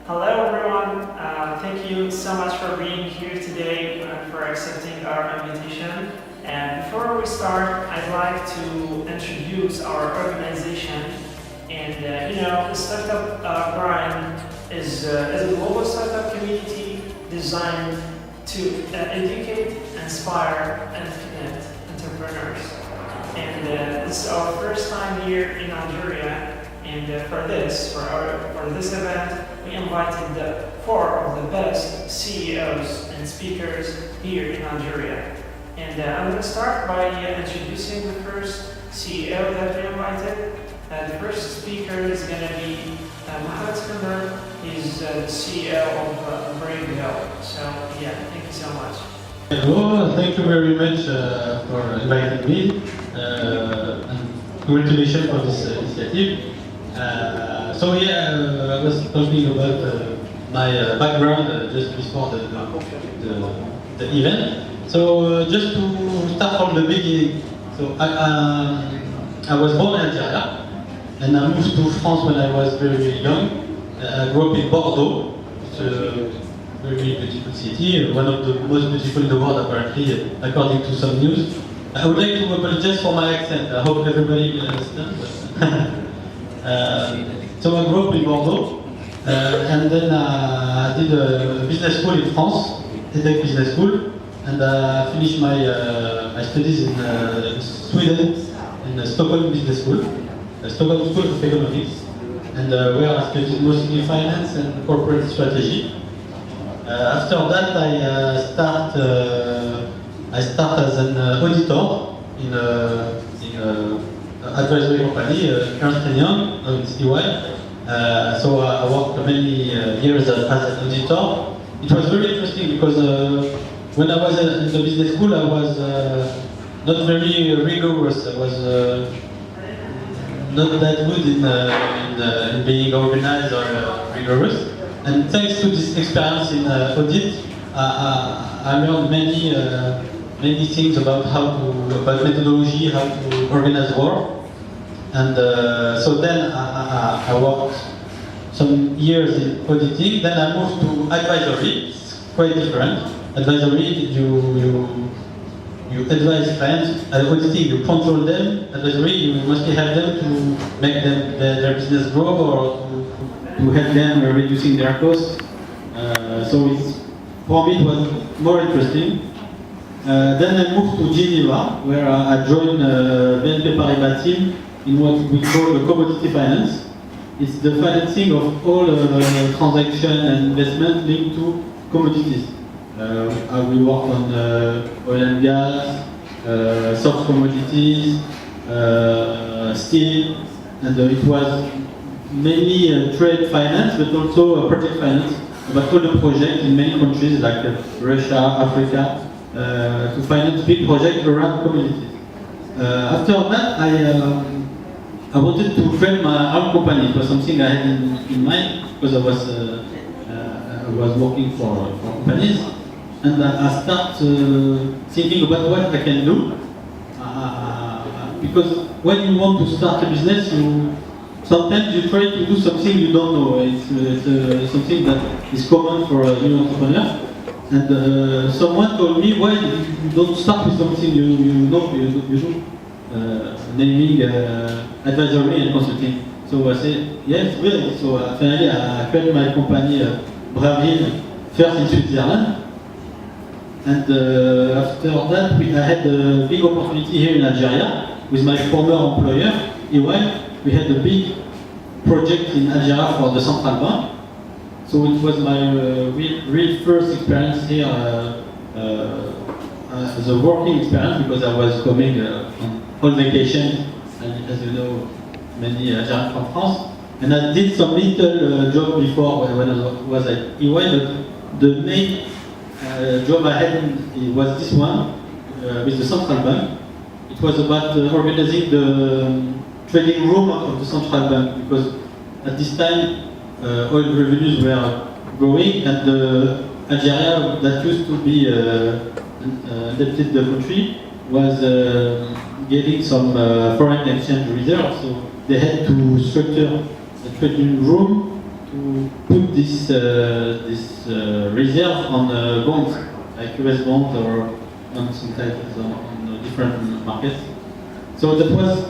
Hello everyone, thank you so much for being here today and for accepting our invitation. And before we start, I'd like to introduce our organization. And the Startup Grind is a global startup community designed to educate, inspire, and connect entrepreneurs. And this is our first time here in Algeria. And for this event, we invited four of the best CEOs and speakers here in Algeria. And I'm going to start by introducing the first CEO that we invited. The first speaker is going to be Mohamed Skender. He's the CEO of Brainwell. So yeah, thank you so much. Hello, thank you very much for inviting me. And congratulations for this initiative. I was talking about my background just before the event. So just to start from the beginning. So I was born in Algeria, and I moved to France when I was very young. I grew up in Bordeaux. It's a very beautiful city, one of the most beautiful in the world apparently, according to some news. I would like to apologize for my accent. I hope everybody will understand. So I grew up in Bordeaux, and then I did a business school in France, EDHEC Business School, and I finished my studies in Sweden, in the Stockholm Business School, Stockholm School of Economics, and where I studied mostly finance and corporate strategy. After that, I start as an auditor in a advisory company, Ernst & Young, it's EY. So I worked many years as an auditor. It was very interesting because when I was in the business school, I was not very rigorous. I was not that good in being organized or rigorous. And thanks to this experience in audit, I learned many things about about methodology, how to organize work. And so then I worked some years in auditing. Then I moved to advisory. It's quite different. Advisory, you advise clients. Auditing, you control them. Advisory, you mostly help them to make their business grow or to help them reducing their costs. For me, it was more interesting. Then I moved to Geneva, where I joined BNP Paribas team in what we call the commodity finance. It's the financing of all transaction and investment linked to commodities. We work on oil and gas, soft commodities, steel, and it was mainly trade finance, but also project finance, about all the projects in many countries like Russia, Africa, to finance big projects around commodities. After that, I wanted to create my own company. It was something I had in mind because I was working for companies, and I started thinking about what I can do. Because when you want to start a business, sometimes you try to do something you don't know. It's something that is common for a new entrepreneur. And someone told me, why you don't start with something you do, naming advisory and consulting. So I said, yes, really. So finally I created my company, Braville, first in Switzerland. And after that, I had a big opportunity here in Algeria with my former employer, EY. We had a big project in Algeria for the central bank. So it was my real first experience here as a working experience, because I was coming on all vacation, and as you know, many Algerians from France. And I did some little job before when I was at EY, but the main job I had was this one with the central bank. It was about organizing the trading room of the central bank, because at this time oil revenues were growing, and Algeria, that used to be indebted country, was getting some foreign exchange reserves, so they had to structure a trading room to put this reserve on bonds, like US bonds or on some titles on different markets. So that was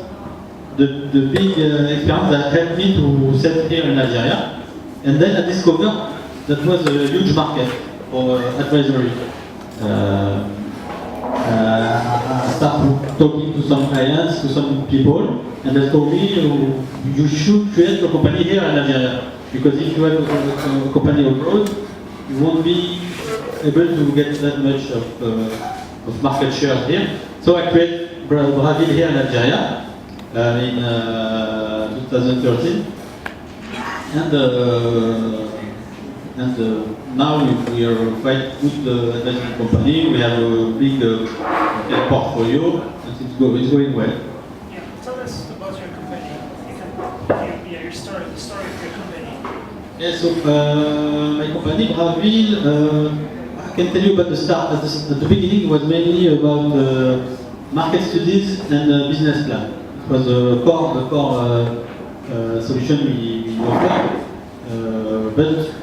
the big experience that helped me to set here in Algeria. And then I discovered that was a huge market for advisory. I started talking to some clients, to some people, and they told me you should create a company here in Algeria, because if you have a company abroad, you won't be able to get that much of market share here. So I created Bravil here in Algeria in 2013, and now we are quite good advisory company. We have a big portfolio, and it's going well. Yeah, tell us about your company. Your story, the story of your company. Yes, so my company, Bravil, I can tell you about the start. At the beginning, it was mainly about market studies and business plan. It was the core solution we offer. But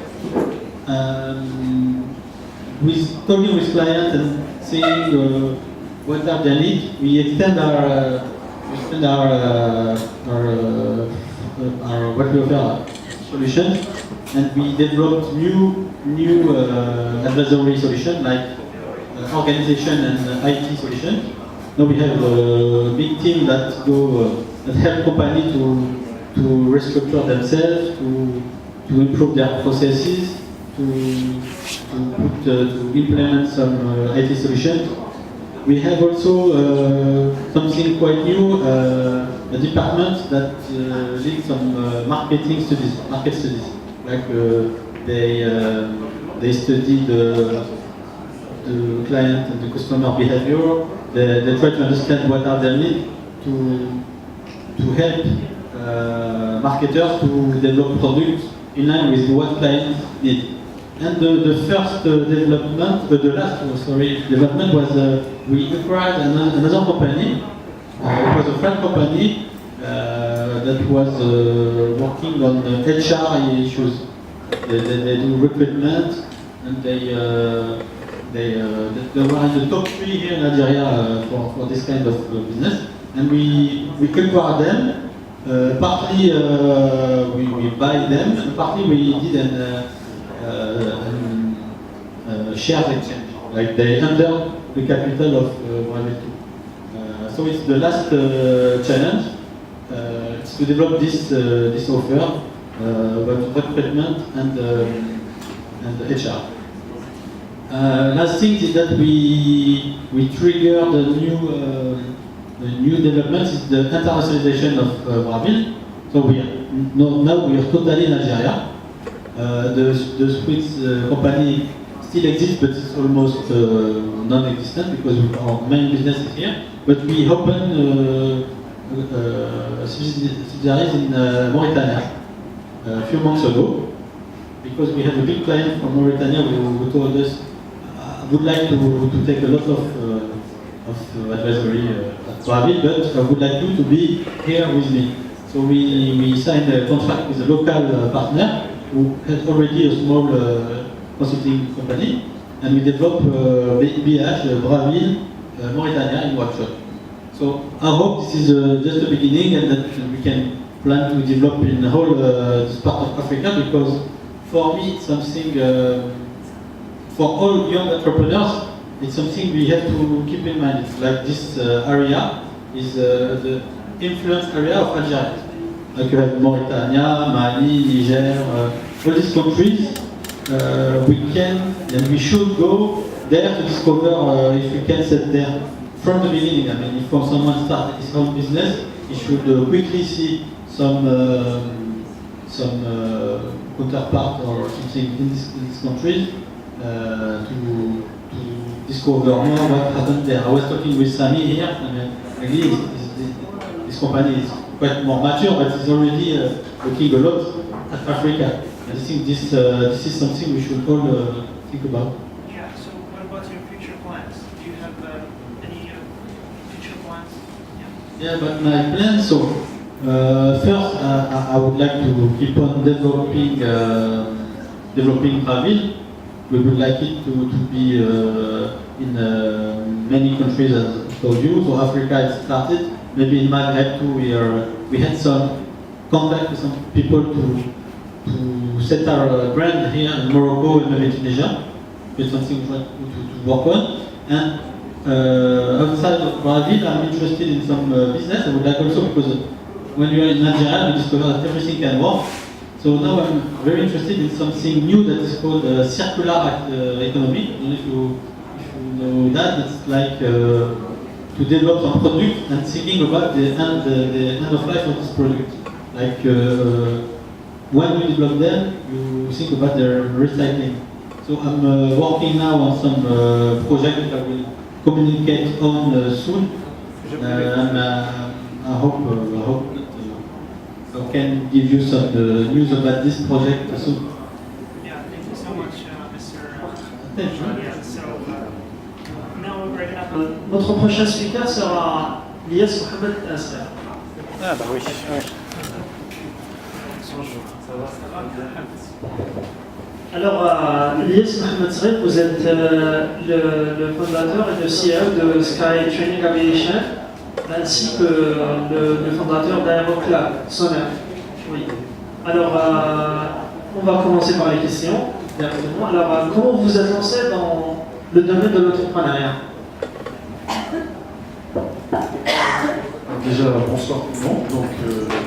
with talking with clients and seeing what are their needs, we extend our what we offer solutions, and we developed new advisory solutions like organization and IT solutions. Now we have a big team that help companies to restructure themselves, to improve their processes, to implement some IT solutions. We have also something quite new, a department that leads some market studies. Like they study the client and the customer behavior. They try to understand what are their needs to help marketers to develop products in line with what clients need. And the first development, the last development was we acquired another company. It was a French company that was working on HR issues. They do recruitment, and they were in the top 3 here in Algeria for this kind of business. And we acquired them. Partly we buy them, and partly we did shares exchange. Like they under the capital of Bravil. So it's the last challenge. It's to develop this offer about recruitment and HR. Last thing is that we triggered the new development is the internationalization of Bravil. So now we are totally in Algeria. The Swiss company still exists, but it's almost non-existent because our main business is here. But we opened subsidiaries in Mauritania a few months ago, because we have a big client from Mauritania who told us would like to take a lot of advisory at Bravil, but I would like you to be here with me. So we signed a contract with a local partner who had already a small consulting company, and we developed BH, Bravil, Mauritania in workshop. So I hope this is just the beginning, and that we can plan to develop in the whole this part of Africa, because for me it's something, for all young entrepreneurs, it's something we have to keep in mind. It's like this area is the influence area of Algeria. Like you have Mauritania, Mali, Niger, all these countries. We can and we should go there to discover if we can set there from the beginning. I mean, if someone starts his own business, he should quickly see some counterpart or something in these countries to discover more what happened there. I was talking with Sami here, and really this company is quite more mature, but it's already looking a lot at Africa. And I think this is something we should all think about. Yeah, so what about your future plans? Do you have any future plans? Yeah, but my plan, so First, I would like to keep on developing Brazil. We would like it to be in many countries, as I told you. So Africa it started. Maybe in Maghreb too, we had some contact with some people to set our brand here in Morocco and maybe Tunisia. It's something we try to work on. And outside of Brazil, I'm interested in some business. I would like also, because when you are in Nigeria, you discover that everything can work. So now I'm very interested in something new that is called circular economy. I don't know if you know that. It's like to develop some product and thinking about the end of life of this product. Like when you develop them, you think about their recycling. So I'm working now on some project that I will communicate on soon. And I hope that I can give you some news about this project soon. Yeah, thank you so much, Mr. Thank you. Yeah, so now we're gonna... Notre prochain speaker sera Ilyes Mohamed Asghar. Ah bah oui. Alors, Ilyes Mohamed Asghar, vous êtes le fondateur et le CEO de Sky Training Aviation, ainsi que le fondateur d'Aeroclub, Soner. Oui. Alors, on va commencer par les questions, directement. Alors, comment vous êtes lancé dans le domaine de l'entrepreneuriat? Déjà, bonsoir tout le monde. Donc,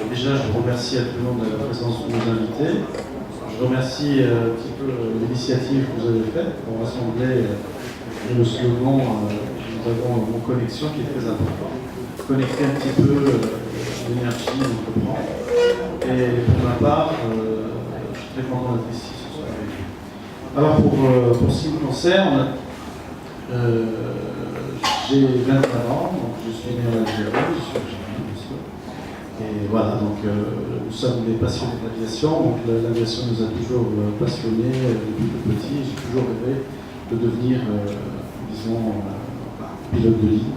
déjà, je remercie à tout le monde de la présence de nos invités. Je remercie un petit peu l'initiative que vous avez faite pour rassembler le slogan nous avons Mon Connexion qui est très important. Connecter un petit peu l'énergie, l'entreprendre. Et pour ma part, je suis très content d'être ici ce soir. Alors, pour ce qui me concerne, j'ai 29 ans, donc je suis né en Algérie, je suis algérien, bien sûr. Et voilà, donc nous sommes des passionnés de l'aviation, donc l'aviation nous a toujours passionnés depuis tout petit. J'ai toujours rêvé de devenir, disons, pilote de ligne.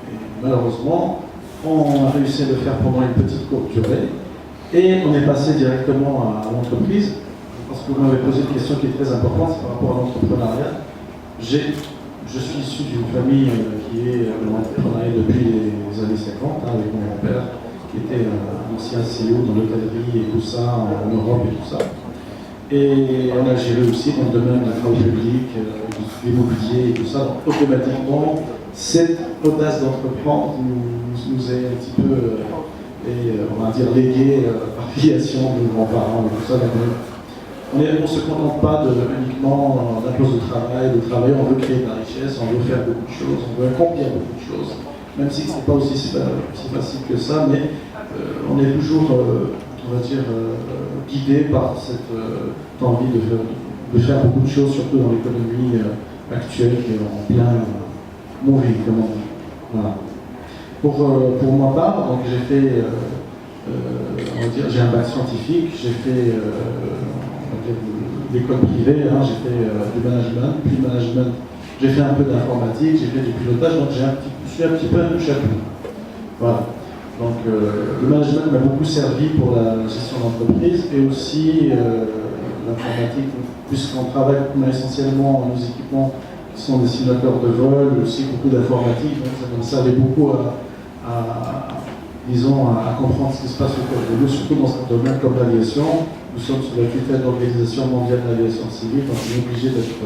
Et malheureusement, on a réussi à le faire pendant une petite courte durée. Et on est passé directement à l'entreprise, parce que vous m'avez posé une question qui est très importante, c'est par rapport à l'entrepreneuriat. Je suis issu d'une famille qui est dans l'entrepreneuriat depuis les années 50, avec mon grand-père, qui était un ancien CEO dans l'hôtellerie et tout ça, en Europe et tout ça. Et on a géré aussi dans le domaine de la travaux publics, de l'immobilier et tout ça. Donc automatiquement, cette audace d'entreprendre nous est un petit peu, on va dire, léguée par filiation de nos grands-parents et tout ça. On ne se contente pas uniquement d'un poste de travail, on veut créer de la richesse, on veut faire beaucoup de choses, on veut accomplir beaucoup de choses, même si ce n'est pas aussi facile que ça, mais on est toujours, on va dire, guidé par cette envie de faire beaucoup de choses, surtout dans l'économie actuelle qui est en plein moving, comme on dit. Voilà. Pour ma part, donc j'ai fait, on va dire, j'ai un bac scientifique, j'ai fait l'école privée, j'ai fait du management, puis management, j'ai fait un peu d'informatique, j'ai fait du pilotage, donc je suis un petit peu un touche à tout. Voilà. Donc le management m'a beaucoup servi pour la gestion d'entreprise et aussi l'informatique, puisqu'on travaille essentiellement nos équipements qui sont des simulateurs de vol, aussi beaucoup d'informatique, donc ça m'a servi beaucoup à comprendre ce qui se passe autour de nous, surtout dans un domaine comme l'aviation. Nous sommes sous la tutelle de l'Organisation mondiale de l'aviation civile, donc on est obligé d'être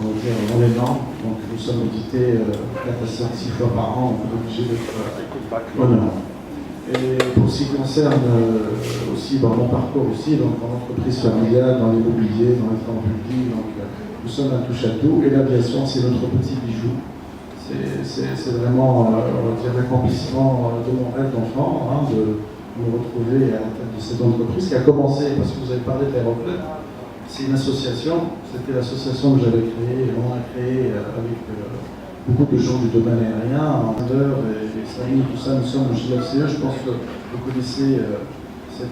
dans les normes. Donc nous sommes audités 4 à 6 fois par an, on est obligé d'être aux normes. Et pour ce qui concerne aussi mon parcours aussi, donc en entreprise familiale, dans l'immobilier, dans les travaux publics, donc nous sommes un touche à tout. Et l'aviation, c'est notre petit bijou. C'est vraiment, on va dire, l'accomplissement de mon rêve d'enfant, de me retrouver à la tête de cette entreprise qui a commencé, parce que vous avez parlé de l'Aeroclub, c'est une association, c'était l'association que j'avais créée, et on a créé avec beaucoup de gens du domaine aérien, Ander et Samy, tout ça, nous sommes le JFCE, je pense que vous connaissez ce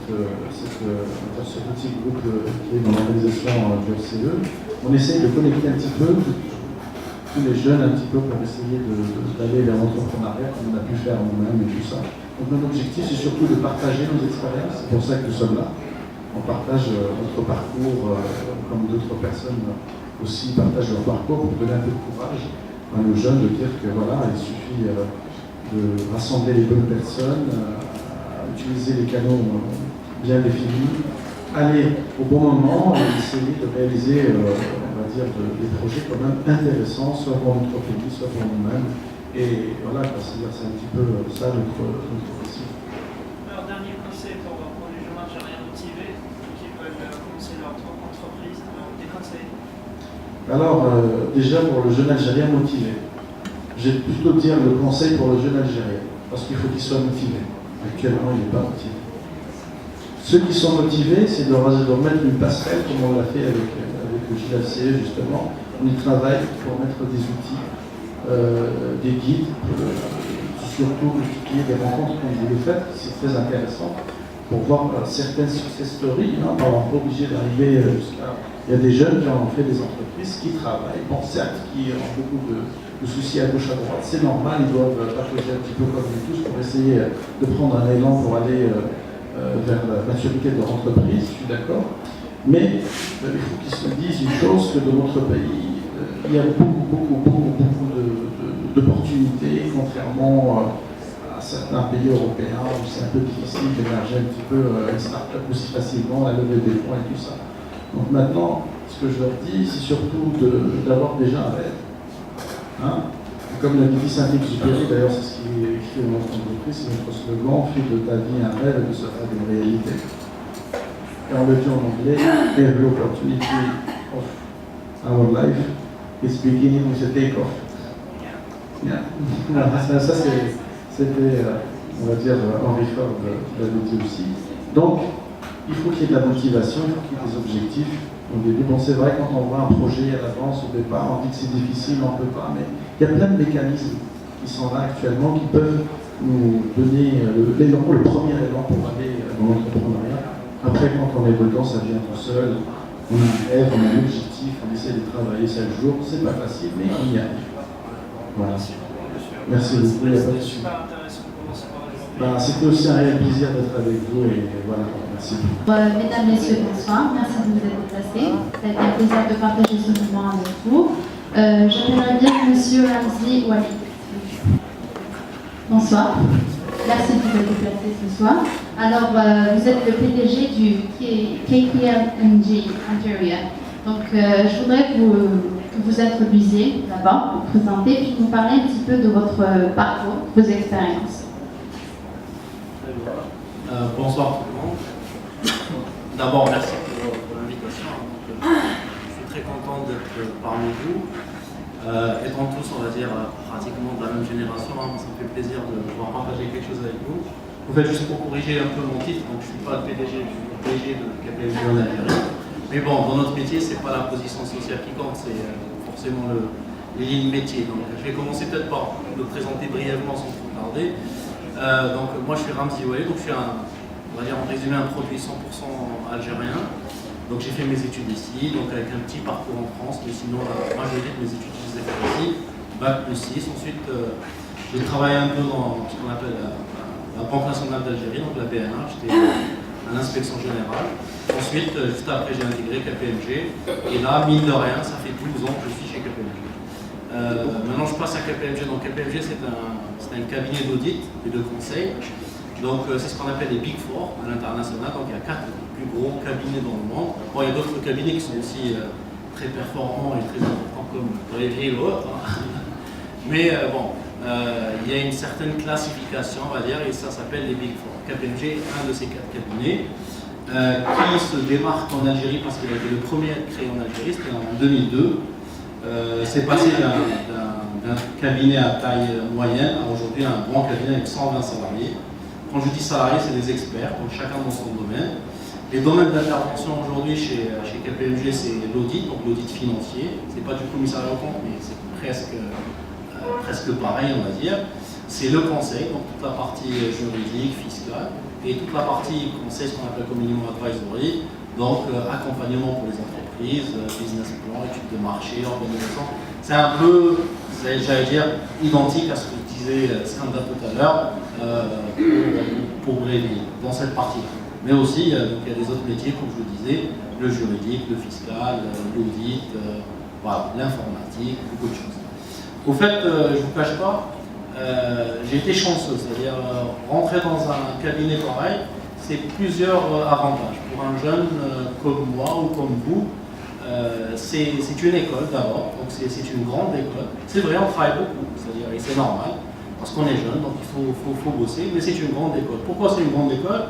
petit groupe qui est dans l'organisation du FCE. On essaye de connecter un petit peu tous les jeunes un petit peu pour essayer d'aller vers l'entrepreneuriat, comme on a pu faire nous-mêmes et tout ça. Donc notre objectif, c'est surtout de partager nos expériences, c'est pour ça que nous sommes là. On partage notre parcours, comme d'autres personnes aussi partagent leur parcours pour donner un peu de courage à nos jeunes, de dire que voilà, il suffit de rassembler les bonnes personnes, utiliser les canaux bien définis, aller au bon moment et essayer de réaliser, on va dire, des projets quand même intéressants, soit pour notre pays, soit pour nous-mêmes. Et voilà, c'est un petit peu ça notre récit. Alors, dernier conseil pour les jeunes algériens motivés qui veulent commencer leur entreprise, des conseils? Alors, déjà pour le jeune Algérien motivé, j'ai plutôt dire le conseil pour le jeune Algérien, parce qu'il faut qu'il soit motivé. Actuellement, il n'est pas motivé. Ceux qui sont motivés, c'est de mettre une passerelle, comme on l'a fait avec le JLCE justement. On y travaille pour mettre des outils, des guides, surtout multiplier des rencontres comme vous le faites, c'est très intéressant pour voir certaines success stories. On n'est pas obligé d'arriver jusqu'à. Il y a des jeunes qui ont fait des entreprises, qui travaillent, bon certes, qui ont beaucoup de soucis à gauche à droite, c'est normal, ils doivent partager un petit peu comme nous tous pour essayer de prendre un élan pour aller vers la maturité de leur entreprise, je suis d'accord. Mais il faut qu'ils se disent une chose, que dans notre pays, il y a beaucoup d'opportunités, contrairement à certains pays européens où c'est un peu difficile d'émerger un petit peu une start-up aussi facilement, la levée des fonds et tout ça. Donc maintenant, ce que je leur dis, c'est surtout d'avoir déjà un rêve. Hein, comme l'a dit Saint-Exupéry, d'ailleurs c'est ce qui est écrit dans notre entreprise, c'est notre slogan, fais de ta vie un rêve et de se faire une réalité. Et on le dit en anglais, every opportunity of our life is beginning with a take-off. Yeah. Ça c'était, on va dire, Henry Ford l'avait dit aussi. Donc, il faut qu'il y ait de la motivation, il faut qu'il y ait des objectifs. Au début, bon, c'est vrai, quand on voit un projet à l'avance, au départ, on dit que c'est difficile, on ne peut pas, mais il y a plein de mécanismes qui sont là actuellement, qui peuvent nous donner l'élan, le premier élan pour aller dans l'entrepreneuriat. Après, quand on est dedans, ça vient tout seul. On a un rêve, on a un objectif, on essaie de travailler chaque jour. C'est pas facile, mais on y arrive. Voilà. Merci beaucoup. C'était super intéressant de commencer par aujourd'hui. C'était aussi un réel plaisir d'être avec vous et voilà, merci beaucoup. Mesdames, Messieurs, bonsoir. Merci de vous être déplacés. Ça a été un plaisir de partager ce moment avec vous. J'aimerais bien Monsieur Ramzi Walid. Bonsoir. Merci de vous être déplacé ce soir. Alors, vous êtes le PDG du KPMG Ontario. Donc, je voudrais que vous introduisiez d'abord, vous présenter, puis nous parler un petit peu de votre parcours, vos expériences. Bonsoir tout le monde. D'abord, merci pour l'invitation. Je suis très content d'être parmi vous. Étant tous, on va dire, pratiquement de la même génération, ça me fait plaisir de pouvoir partager quelque chose avec vous. En fait, juste pour corriger un peu mon titre, donc je ne suis pas le PDG, je suis le PDG de KPMG en Algérie. Mais bon, dans notre métier, ce n'est pas la position sociale qui compte, c'est forcément les lignes métiers. Donc je vais commencer peut-être par me présenter brièvement sans trop tarder. Donc moi je suis Ramzi Walid, donc je suis on va dire en résumé un produit 100% algérien. Donc j'ai fait mes études ici, donc avec un petit parcours en France, mais sinon la majorité de mes études je les ai faites ici, Bac plus 6. Ensuite j'ai travaillé un peu dans ce qu'on appelle la Banque nationale d'Algérie, donc la BNA, j'étais à l'inspection générale. Ensuite, juste après, j'ai intégré KPMG. Et là, mine de rien, ça fait 12 ans que je suis chez KPMG. Maintenant, je passe à KPMG. Donc, KPMG, c'est un cabinet d'audit et de conseil. Donc, c'est ce qu'on appelle les Big Four à l'international. Donc, il y a 4 plus gros cabinets dans le monde. Bon, il y a d'autres cabinets qui sont aussi très performants et très importants comme Revry ou autre. Mais bon, il y a une certaine classification, on va dire, et ça s'appelle les Big Four. KPMG est un de ces 4 cabinets. Qui se démarque en Algérie parce qu'il a été le premier à être créé en Algérie, c'était en 2002. C'est passé d'un cabinet à taille moyenne à aujourd'hui un grand cabinet avec 120 salariés. Quand je dis salariés, c'est des experts, donc chacun dans son domaine. Les domaines d'intervention aujourd'hui chez KPMG, c'est l'audit, donc l'audit financier. C'est pas du commissariat au compte, mais c'est presque pareil, on va dire. C'est le conseil, donc toute la partie juridique, fiscale, et toute la partie conseil, ce qu'on appelle communément advisory, donc accompagnement pour les entreprises. d'entreprise, business plan, études de marché, organisation. C'est un peu, j'allais dire, identique à ce que disait Skanda tout à l'heure dans cette partie. Mais aussi, il y a des autres métiers, comme je le disais, le juridique, le fiscal, l'audit, voilà, l'informatique, beaucoup de choses. Au fait, je ne vous cache pas, j'ai été chanceux, c'est-à-dire rentrer dans un cabinet pareil, c'est plusieurs avantages. Pour un jeune comme moi ou comme vous, c'est une école d'abord, donc c'est une grande école. C'est vrai, on travaille beaucoup, c'est-à-dire, et c'est normal, parce qu'on est jeune, donc il faut bosser, mais c'est une grande école. Pourquoi c'est une grande école?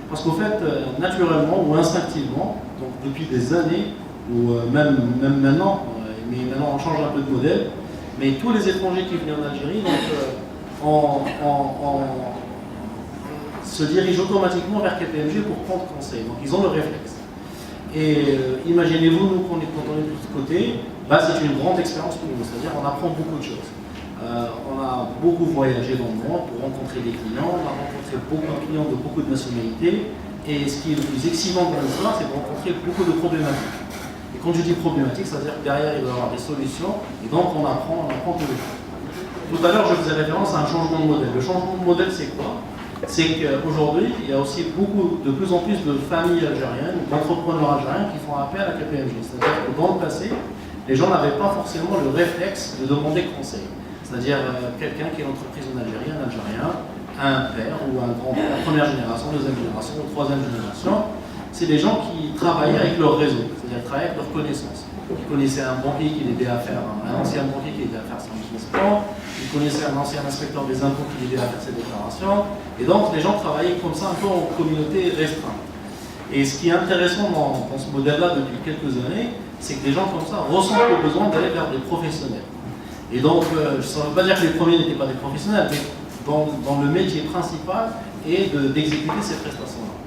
Parce qu'au fait, naturellement ou instinctivement, donc depuis des années, ou même maintenant, mais maintenant on change un peu de modèle, mais tous les étrangers qui viennent en Algérie se dirigent automatiquement vers KPMG pour prendre conseil. Donc ils ont le réflexe. Et imaginez-vous, nous, quand on est de l'autre côté, bah, c'est une grande expérience pour nous, c'est-à-dire on apprend beaucoup de choses. On a beaucoup voyagé dans le monde pour rencontrer des clients, on a rencontré beaucoup de clients de beaucoup de nationalités, et ce qui est le plus excitant dans l'histoire, c'est de rencontrer beaucoup de problématiques. Et quand je dis problématiques, c'est-à-dire que derrière, il va y avoir des solutions, et donc on apprend tous les jours. Tout à l'heure, je faisais référence à un changement de modèle. Le changement de modèle, c'est quoi? C'est qu'aujourd'hui, il y a aussi de plus en plus de familles algériennes, d'entrepreneurs algériens qui font appel à KPMG. C'est-à-dire que dans le passé, les gens n'avaient pas forcément le réflexe de demander conseil. C'est-à-dire quelqu'un qui est l'entreprise en Algérie, un Algérien, un père ou un grand-père, première génération, deuxième génération ou troisième génération, c'est des gens qui travaillaient avec leur réseau, c'est-à-dire travaillaient avec leurs connaissances. Ils connaissaient un banquier qui l'aidait à faire, un ancien banquier qui l'aidait à faire son business plan, ils connaissaient un ancien inspecteur des impôts qui l'aidait à faire ses déclarations, et donc les gens travaillaient comme ça un peu en communauté restreinte. Et ce qui est intéressant dans ce modèle-là depuis quelques années, c'est que les gens comme ça ressentent le besoin d'aller vers des professionnels. Et donc, ça ne veut pas dire que les premiers n'étaient pas des professionnels, mais dans le métier principal est d'exécuter ces prestations-là.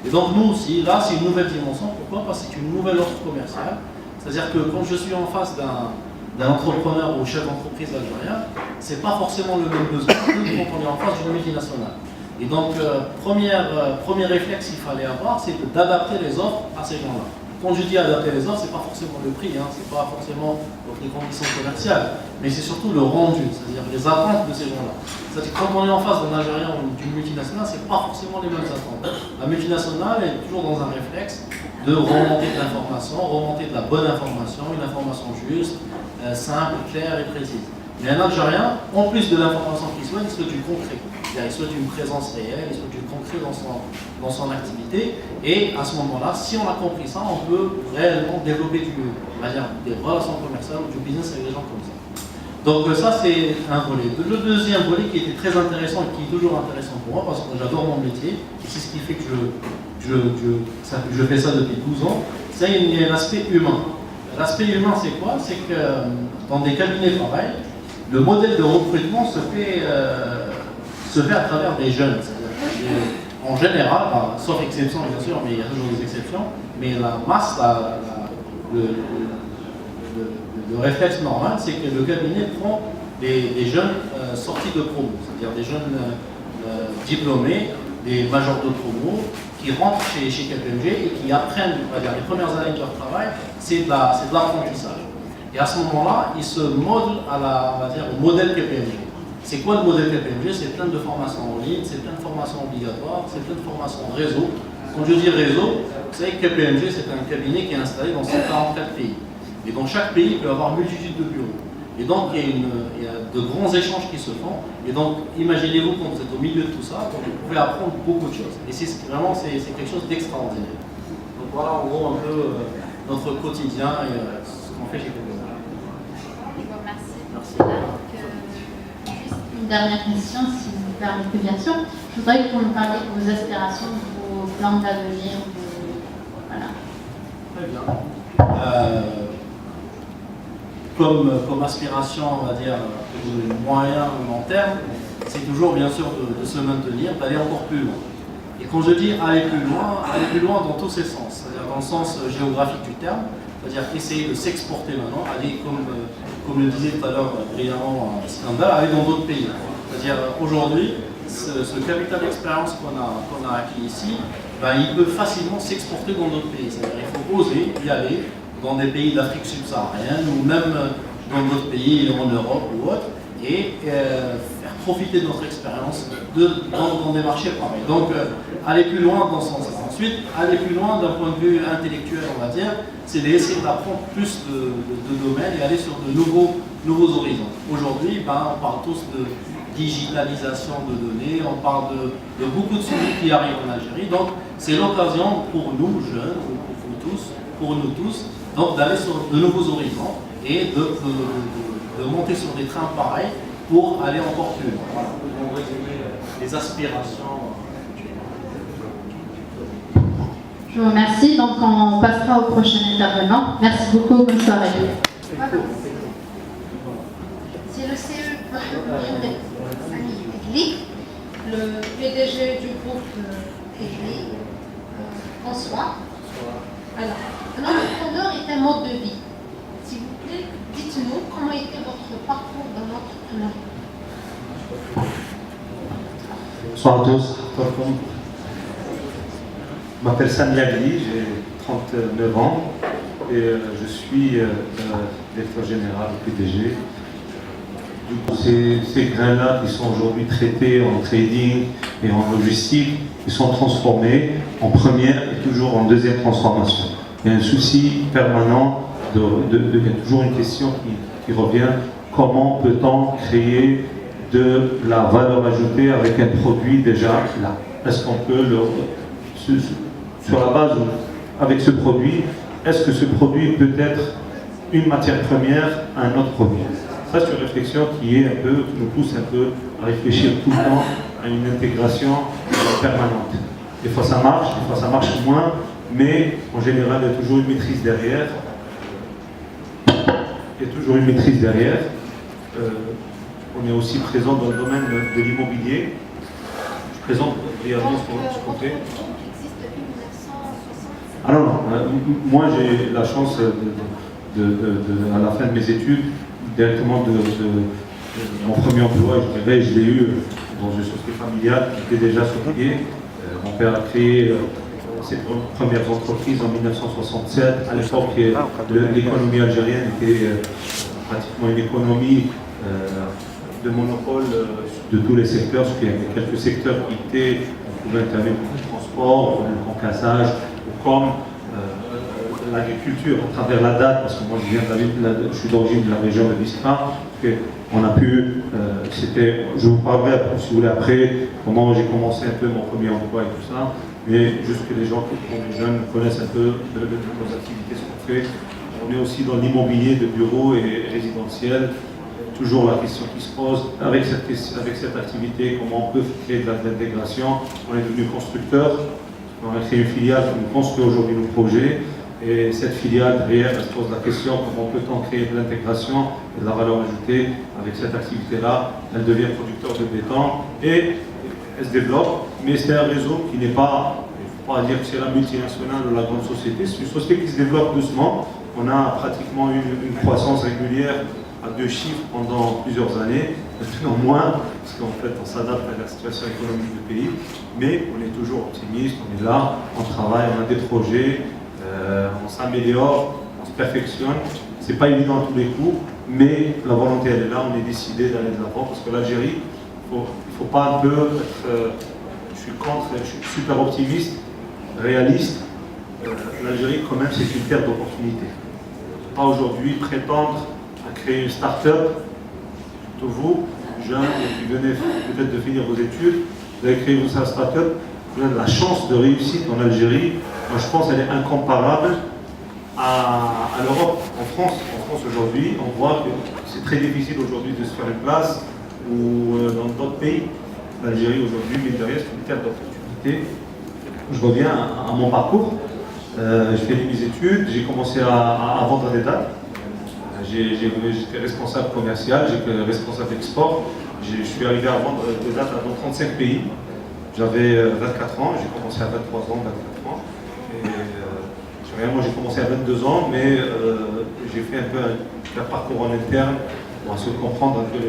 Et donc nous aussi, là c'est une nouvelle dimension. Pourquoi? Parce que c'est une nouvelle offre commerciale. C'est-à-dire que quand je suis en face d'un entrepreneur ou chef d'entreprise algérien, ce n'est pas forcément le même besoin que quand on est en face d'une multinationale. Et donc, premier réflexe qu'il fallait avoir, c'est d'adapter les offres à ces gens-là. Quand je dis adapter les offres, ce n'est pas forcément le prix, hein, ce n'est pas forcément les conditions commerciales, mais c'est surtout le rendu, c'est-à-dire les attentes de ces gens-là. C'est-à-dire que quand on est en face d'un Algérien ou d'une multinationale, ce n'est pas forcément les mêmes attentes. La multinationale est toujours dans un réflexe de remonter de l'information, remonter de la bonne information, une information juste, simple, claire et précise. Mais un Algérien, en plus de l'information qu'il souhaite, il souhaite du concret. Il souhaite une présence réelle, il souhaite du concret dans son activité. Et à ce moment-là, si on a compris ça, on peut réellement développer des relations commerciales ou du business avec des gens comme ça. Donc ça, c'est un volet. Le deuxième volet qui était très intéressant et qui est toujours intéressant pour moi, parce que j'adore mon métier, et c'est ce qui fait que je fais ça depuis 12 ans, c'est l'aspect humain. L'aspect humain, c'est quoi? C'est que dans des cabinets pareils, le modèle de recrutement se fait à travers des jeunes. En général, sauf exception bien sûr, mais il y a toujours des exceptions, mais la masse, le réflexe normal, c'est que le cabinet prend des jeunes sortis de promo, c'est-à-dire des jeunes diplômés, des majors de promo, qui rentrent chez KPMG et qui apprennent, les premières années de leur travail, c'est de l'apprentissage. Et à ce moment-là, ils se modelent au modèle KPMG. C'est quoi le modèle KPMG? C'est plein de formations en ligne, c'est plein de formations obligatoires, c'est plein de formations réseau. Quand je dis réseau, vous savez que KPMG, c'est un cabinet qui est installé dans 144 pays. Et dans chaque pays, il peut y avoir une multitude de bureaux. Et donc, il y a de grands échanges qui se font. Et donc, imaginez-vous quand vous êtes au milieu de tout ça, donc vous pouvez apprendre beaucoup de choses. Et c'est quelque chose d'extraordinaire. Donc voilà en gros un peu notre quotidien et ce qu'on fait chez KPMG. Merci. Juste une dernière question, si vous me permettez bien sûr. Je voudrais que vous me parliez de vos aspirations, de vos plans d'avenir. Voilà. Très bien. Comme aspiration, on va dire, moyen ou long terme, c'est toujours bien sûr de se maintenir, d'aller encore plus loin. Et quand je dis aller plus loin dans tous ses sens, c'est-à-dire dans le sens géographique du terme, c'est-à-dire essayer de s'exporter maintenant, aller comme le disait tout à l'heure brillamment Skanda, aller dans d'autres pays. C'est-à-dire aujourd'hui, ce capital d'expérience qu'on a acquis ici, il peut facilement s'exporter dans d'autres pays. C'est-à-dire qu'il faut oser y aller, dans des pays d'Afrique subsaharienne ou même dans d'autres pays en Europe ou autre, et faire profiter de notre expérience dans des marchés pareils. Donc aller plus loin dans ce sens-là. Ensuite, aller plus loin d'un point de vue intellectuel, on va dire, c'est d'essayer d'apprendre plus de domaines et aller sur de nouveaux horizons. Aujourd'hui, on parle tous de digitalisation de données, on parle de beaucoup de sujets qui arrivent en Algérie. Donc c'est l'occasion pour nous, jeunes, pour nous tous, donc d'aller sur de nouveaux horizons et de monter sur des trains pareils pour aller encore plus loin. Voilà, pour résumer les aspirations. Je vous remercie. Donc, on passera au prochain intervenant. Merci beaucoup. Bonne soirée. Voilà. C'est le CE Mohamed Sami Tegli, le PDG du groupe Tegli. Bonsoir. Alors, un entrepreneur est un mode de vie. S'il vous plaît, dites-nous comment était votre parcours dans l'entrepreneuriat. Bonsoir à tous. Je m'appelle Sami Agli, j'ai 39 ans et je suis directeur général du PDG. Du coup, ces grains-là qui sont aujourd'hui traités en trading et en logistique, ils sont transformés en première et toujours en deuxième transformation. Il y a un souci permanent, il y a toujours une question qui revient, comment peut-on créer de la valeur ajoutée avec un produit déjà là? Est-ce qu'on peut sur la base avec ce produit, est-ce que ce produit peut être une matière première à un autre produit? Ça, c'est une réflexion qui nous pousse un peu à réfléchir tout le temps à une intégration permanente. Des fois ça marche moins, mais en général, il y a toujours une maîtrise derrière. On est aussi présent dans le domaine de l'immobilier. Je présente brièvement ce qu'on fait. Ah non, moi j'ai la chance à la fin de mes études, directement de mon premier emploi, je l'ai eu dans une société familiale qui était déjà solide. Mon père a créé ses premières entreprises en 1967. À l'époque, l'économie algérienne était pratiquement une économie de monopole de tous les secteurs, parce qu'il y avait quelques secteurs qui étaient, on pouvait intervenir comme le transport, comme le concassage, comme l'agriculture à travers la date, parce que moi je suis d'origine de la région de Biskra, on a pu, je vous parlerai si vous voulez après comment j'ai commencé un peu mon premier emploi et tout ça, mais juste que les gens, les jeunes connaissent un peu nos activités, ce qu'on fait. On est aussi dans l'immobilier de bureaux et résidentiel. Toujours la question qui se pose avec cette activité, comment on peut créer de l'intégration. On est devenu constructeur. On a créé une filiale qui nous construit aujourd'hui nos projets. Et cette filiale, derrière, elle se pose la question comment peut-on créer de l'intégration et de la valeur ajoutée avec cette activité-là. Elle devient producteur de béton et elle se développe. Mais c'est un réseau qui n'est pas, il ne faut pas dire que c'est la multinationale ou la grande société. C'est une société qui se développe doucement. On a pratiquement une croissance régulière à 2 chiffres pendant plusieurs années, maintenant moins, parce qu'en fait on s'adapte à la situation économique du pays, mais on est toujours optimiste, on est là, on travaille, on a des projets, on s'améliore, on se perfectionne. C'est pas évident à tous les coups, mais la volonté elle est là, on est décidé d'aller de l'avant, parce que l'Algérie, il ne faut pas un peu être, je suis super optimiste, réaliste. L'Algérie quand même c'est une terre d'opportunités. Pas aujourd'hui prétendre à créer une start-up, surtout vous, jeunes, qui venez peut-être de finir vos études, vous avez créé votre start-up, vous avez la chance de réussite en Algérie. Moi je pense qu'elle est incomparable à l'Europe. En France aujourd'hui, on voit que c'est très difficile aujourd'hui de se faire une place ou dans d'autres pays. L'Algérie aujourd'hui, mine de rien, c'est une terre d'opportunité. Je reviens à mon parcours. J'ai fait mes études, j'ai commencé à vendre des dates. J'étais responsable commercial, j'étais responsable export. Je suis arrivé à vendre des dates dans 35 pays. J'avais 24 ans, j'ai commencé à 23 ans, 24 ans. Et moi j'ai commencé à 22 ans, mais j'ai fait un peu un parcours en interne pour essayer de comprendre un peu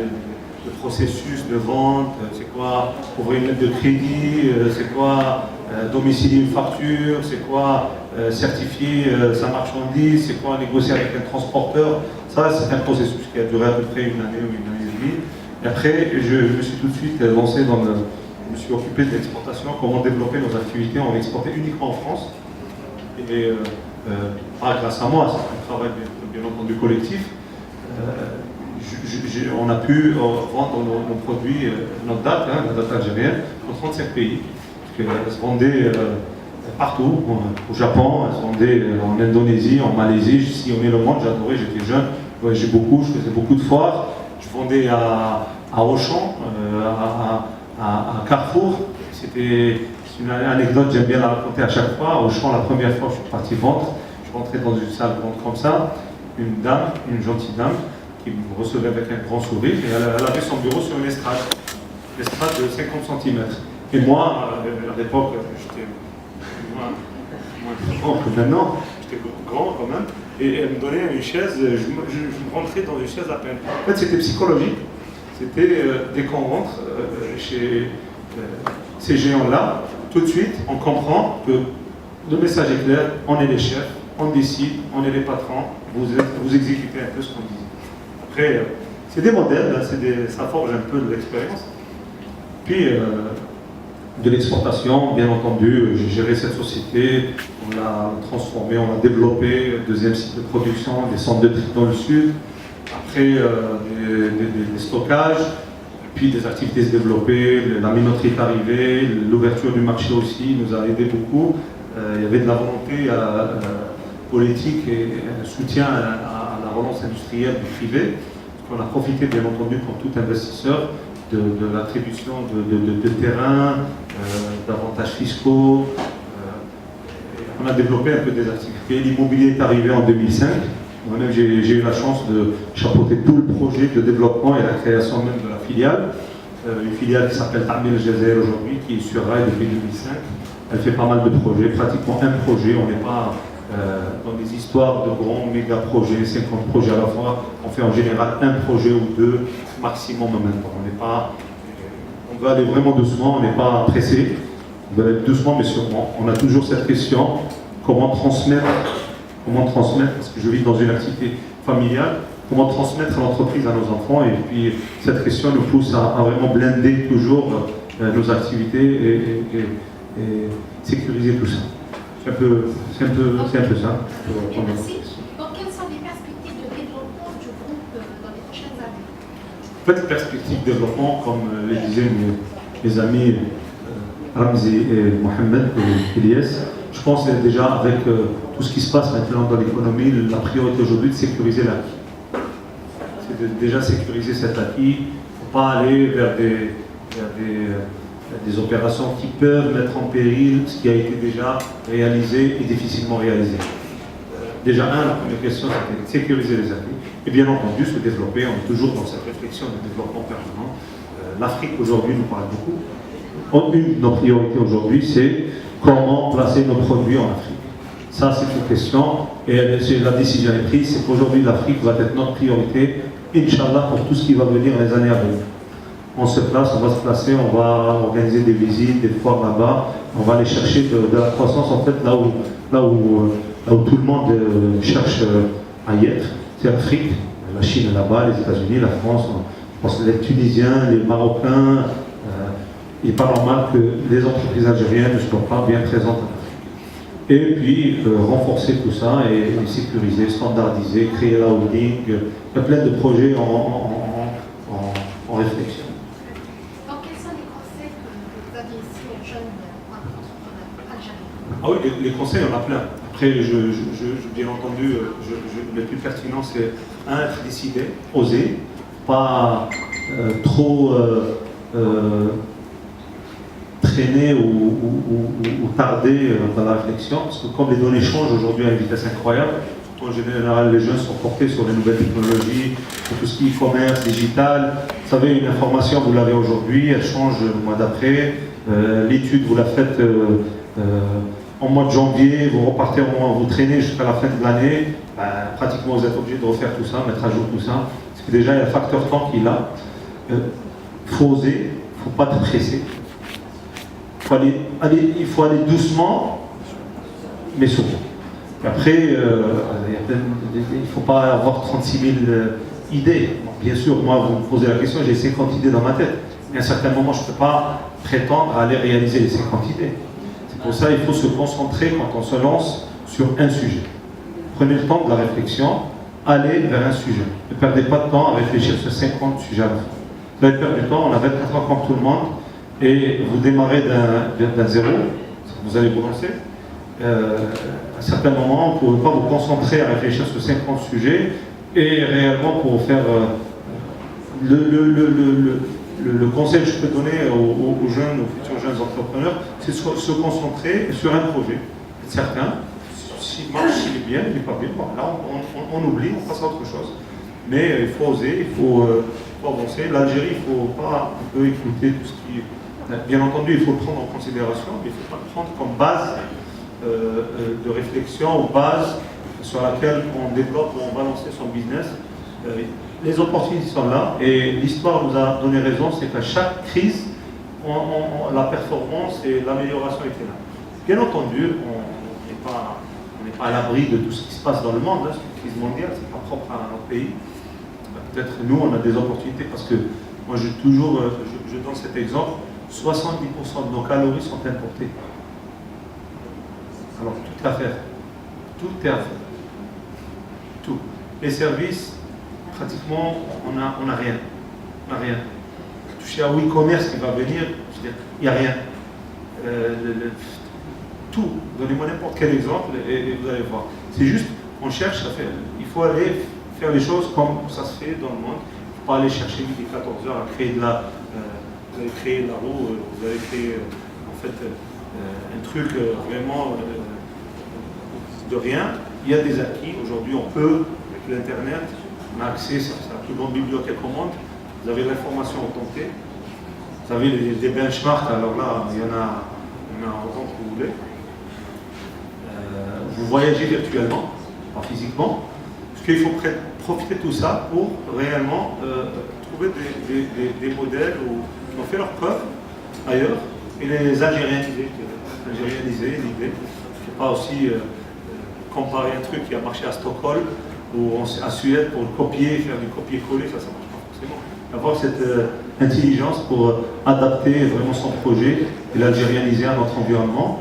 le processus de vente, c'est quoi ouvrir une lettre de crédit, c'est quoi domicilier une facture, c'est quoi certifier sa marchandise, c'est quoi négocier avec un transporteur. Ça, c'est un processus qui a duré à peu près une année ou une année et demie. Et après, je me suis tout de suite lancé dans le... Je me suis occupé de l'exportation, comment développer nos activités. On exportait uniquement en France. Et pas grâce à moi, c'est un travail bien entendu collectif. On a pu vendre nos produits, notre date, la date algérienne, dans 35 pays. Parce qu'elle se vendait partout, au Japon, elle se vendait en Indonésie, en Malaisie, je sillonnais le monde, j'adorais, j'étais jeune, je voyageais beaucoup, je faisais beaucoup de foires. Je vendais à Auchan, à Carrefour. C'est une anecdote, j'aime bien la raconter à chaque fois. Au champ, la première fois, je suis parti vendre. Je suis rentré dans une salle grande comme ça. Une dame, une gentille dame, qui me recevait avec un grand sourire. Et elle avait son bureau sur une estrade. Une estrade de 50 cm. Et moi, à l'époque, j'étais moins grand que maintenant. J'étais grand quand même. Et elle me donnait une chaise. Je rentrais dans une chaise à peine. En fait, c'était psychologique. C'était dès qu'on rentre chez ces géants-là, tout de suite, on comprend que le message est clair, on est les chefs, on décide, on est les patrons, vous exécutez un peu ce qu'on dit. Après, c'est des modèles, ça forge un peu de l'expérience. Puis, de l'exportation, bien entendu, j'ai géré cette société, on l'a transformée, on l'a développé, deuxième site de production, des centres de tri dans le sud, après des stockages, puis des activités se développer, la minoterie est arrivée, l'ouverture du marché aussi nous a aidé beaucoup. Il y avait de la volonté politique et un soutien à la relance industrielle du privé. On a profité bien entendu pour tout investisseur de l'attribution de terrains, d'avantages fiscaux. On a développé un peu des activités. L'immobilier est arrivé en 2005. Moi-même, j'ai eu la chance de chapeauter tout le projet de développement et la création même de la filiale. Une filiale qui s'appelle Ta'mir Jazair aujourd'hui, qui est sur rail depuis 2005. Elle fait pas mal de projets, pratiquement un projet. On n'est pas dans des histoires de grands méga projets, 50 projets à la fois. On fait en général un projet ou deux, maximum en même temps. On veut aller vraiment doucement, on n'est pas pressé. On veut aller doucement mais sûrement. On a toujours cette question, comment transmettre, parce que je vis dans une activité familiale, comment transmettre l'entreprise à nos enfants. Et puis cette question nous pousse à vraiment blinder toujours nos activités et sécuriser tout ça. C'est un peu ça. Merci. Donc, quelles sont les perspectives de développement du groupe dans les prochaines années? En fait, les perspectives de développement, comme le disaient mes amis Ramzi et Mohamed et Elias, je pense déjà avec tout ce qui se passe maintenant dans l'économie, la priorité aujourd'hui de sécuriser l'acquis. C'est de déjà sécuriser cet acquis. Il ne faut pas aller vers des opérations qui peuvent mettre en péril ce qui a été déjà réalisé et difficilement réalisé. Déjà, la première question, c'était de sécuriser les acquis et bien entendu se développer. On est toujours dans cette réflexion de développement permanent. L'Afrique aujourd'hui nous parle beaucoup. Une de nos priorités aujourd'hui, c'est comment placer nos produits en Afrique. Ça, c'est une question et la décision est prise, c'est qu'aujourd'hui l'Afrique va être notre priorité, Inch'Allah, pour tout ce qui va venir les années à venir. On se place, on va se placer, on va organiser des visites, des foires là-bas, on va aller chercher de la croissance en fait là où tout le monde cherche à y être. C'est l'Afrique, la Chine est là-bas, les États-Unis, la France, je pense les Tunisiens, les Marocains. Il n'est pas normal que les entreprises algériennes ne soient pas bien présentes en Afrique. Et puis renforcer tout ça et sécuriser, standardiser, créer la holding. Il y a plein de projets en réflexion. Donc, quels sont les conseils que vous aviez ici aux jeunes entrepreneurs algériens? Ah oui, les conseils, il y en a plein. Après, bien entendu, le plus pertinent, c'est être décidé, oser, pas trop traîner ou tarder dans la réflexion, parce que comme les données changent aujourd'hui à une vitesse incroyable, en général les jeunes sont portés sur les nouvelles technologies, sur tout ce qui est e-commerce, digital. Vous savez, une information, vous l'avez aujourd'hui, elle change le mois d'après. L'étude, vous la faites en mois de janvier, vous repartez vous traînez jusqu'à la fin de l'année, pratiquement vous êtes obligé de refaire tout ça, mettre à jour tout ça, parce que déjà il y a le facteur temps qui est là. Il faut oser, il ne faut pas être pressé. Il faut aller doucement, mais sûrement. Après, il ne faut pas avoir 36 000 idées. Bien sûr, moi, vous me posez la question, j'ai 50 idées dans ma tête. Mais à un certain moment, je ne peux pas prétendre à aller réaliser les 50 idées. C'est pour ça qu'il faut se concentrer quand on se lance sur un sujet. Prenez le temps de la réflexion, allez vers un sujet. Ne perdez pas de temps à réfléchir sur 50 sujets à la fois. Vous allez perdre du temps, on a 24 ans comme tout le monde, et vous démarrez d'un zéro, vous allez vous lancer. À un certain moment, vous ne pouvez pas vous concentrer à réfléchir sur 50 sujets, et réellement pour faire le conseil que je peux donner aux jeunes, aux futurs jeunes entrepreneurs, c'est de se concentrer sur un projet, être certain. S'il marche, s'il est bien, il n'est pas bien, bon, là on oublie, on passe à autre chose. Mais il faut oser, il faut avancer. L'Algérie, il ne faut pas un peu écouter tout ce qui... Bien entendu, il faut le prendre en considération, mais il ne faut pas le prendre comme base de réflexion ou base sur laquelle on développe ou on va lancer son business. Les opportunités sont là et l'histoire nous a donné raison, c'est qu'à chaque crise, la performance et l'amélioration étaient là. Bien entendu, on n'est pas à l'abri de tout ce qui se passe dans le monde, hein, c'est une crise mondiale, c'est pas propre à notre pays. Peut-être nous, on a des opportunités parce que moi, je donne cet exemple, 70% de nos calories sont importées. Alors, tout est à faire. Tout est à faire. Tout. Les services, pratiquement, on n'a rien. On n'a rien. Toucher à e-commerce qui va venir, il n'y a rien. Tout. Donnez-moi n'importe quel exemple et vous allez voir. C'est juste, on cherche à faire. Il faut aller faire les choses comme ça se fait dans le monde. Il ne faut pas aller chercher midi 14 heures à créer de la... vous allez créer la roue, vous allez créer en fait un truc vraiment de rien. Il y a des acquis. Aujourd'hui, on peut, avec l'Internet, on a accès, c'est la plus grande bibliothèque au monde. Vous avez l'information augmentée. Vous avez des benchmarks, alors là, il y en a autant que vous voulez. Vous voyagez virtuellement, pas physiquement. Parce qu'il faut profiter de tout ça pour réellement trouver des modèles qui ont fait leur preuve ailleurs et les algérianiser. Algérianiser l'idée. Il ne faut pas aussi comparer un truc qui a marché à Stockholm ou à Suède pour le copier, faire du copier-coller, ça ne marche pas forcément. Avoir cette intelligence pour adapter vraiment son projet et l'algérianiser à notre environnement.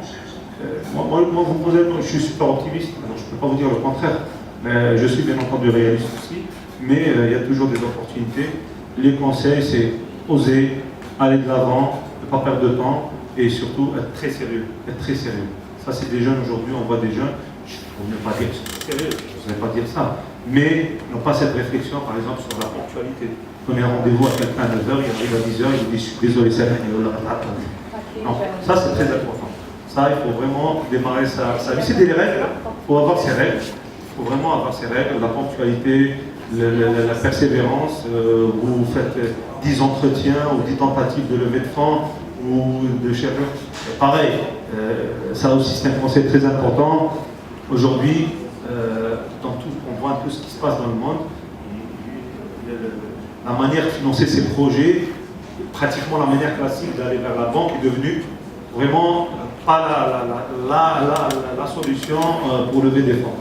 Moi, vous posez, je suis super optimiste, donc je ne peux pas vous dire le contraire. Mais je suis bien entendu réaliste aussi, mais il y a toujours des opportunités. Les conseils, c'est oser, aller de l'avant, ne pas perdre de temps et surtout être très sérieux. Être très sérieux. Ça, c'est des jeunes aujourd'hui, on voit des jeunes, je ne veux pas dire que c'est sérieux, je ne vais pas dire ça, mais n'ont pas cette réflexion, par exemple, sur la ponctualité. Prenez rendez-vous à quelqu'un à 9h, il arrive à 10h, il dit je suis désolé, c'est rien. Non, ça c'est très important. Ça, il faut vraiment démarrer sa vie. C'est des règles, il faut avoir ses règles. Il faut vraiment avoir ses règles, la ponctualité, la persévérance. Vous faites 10 entretiens ou 10 tentatives de levée de fonds ou de chercheurs. Pareil, ça aussi c'est un conseil très important. Aujourd'hui, dans tout, on voit un peu ce qui se passe dans le monde. La manière de financer ces projets, pratiquement la manière classique d'aller vers la banque est devenue vraiment pas la solution pour lever des fonds.